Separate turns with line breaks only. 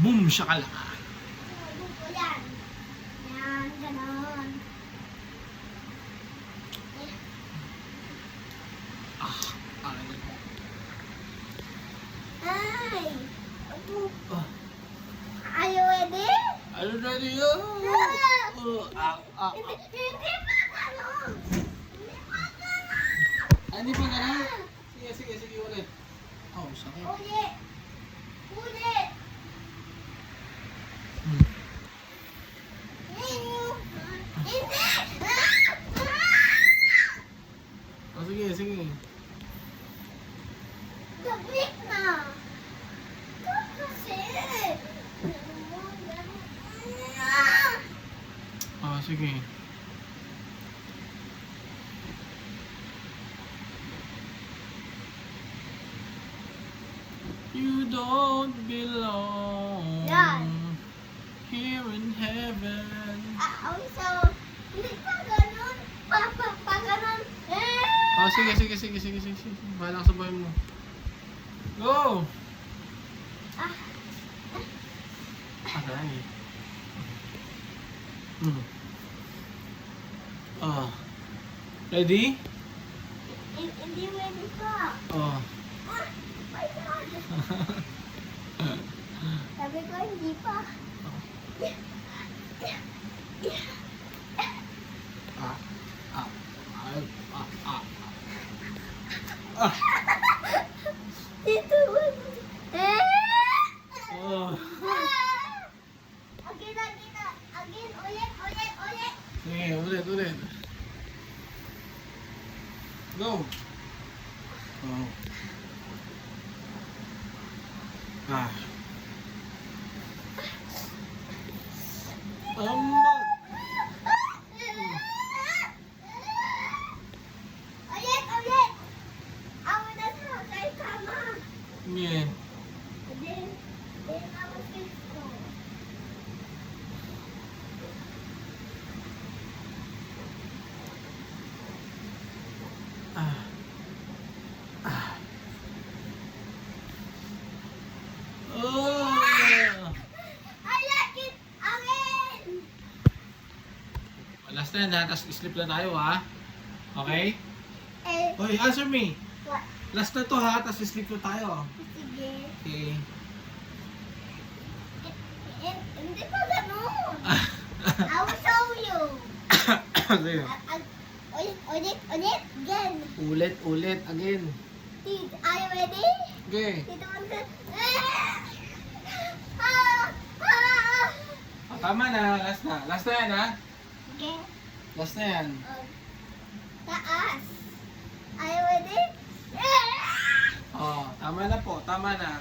Boom shakalaka.
Yan. Yan, ganon.
Ano po?
Ay!
Ah,
Are you ready?
ano na niyo?
Hindi pa ganon! Hindi pa ganon!
Hindi pa ganun? Sige, ulit. Oh, sakit.
Ulit! Ulit!
Hmm.
Hindi!
Oh, sige.
Gabit na! Kasi!
Oh, sige. You don't belong
Yan.
here in heaven.
So, hindi pa ganon. Pa ganon.
Oh, sige. Bahala ka sa buhay mo. Go!
Ah.
Aray. Hmm. Oh. Ready?
Hindi ready pa.
Oh.
Ah, my God. Sabi ko hindi pa. Dito.
Oh.
Again, ulit.
Sige, ulit. Go. Oh. Ah.
Ulit. Ako na sa kay kama.
Yeah.
Hindi na mag-gusto.
Ah. Oh.
I like it again.
Last na yan ha, tapos sleep na tayo ha. Okay?
Eh,
Hoy, answer me.
what?
Last na to ha, tapos sleep na tayo.
Sige.
Okay.
Hindi pa ganun. I will show you.
Sige.
Ulit. Again.
Ulit, again.
Are you ready?
Okay.
Dito mo sa...
Oh, tama na, last na. Last na yan ha.
Okay.
Last na yan.
Taas. Are you ready?
Oh, tama na po, tama na.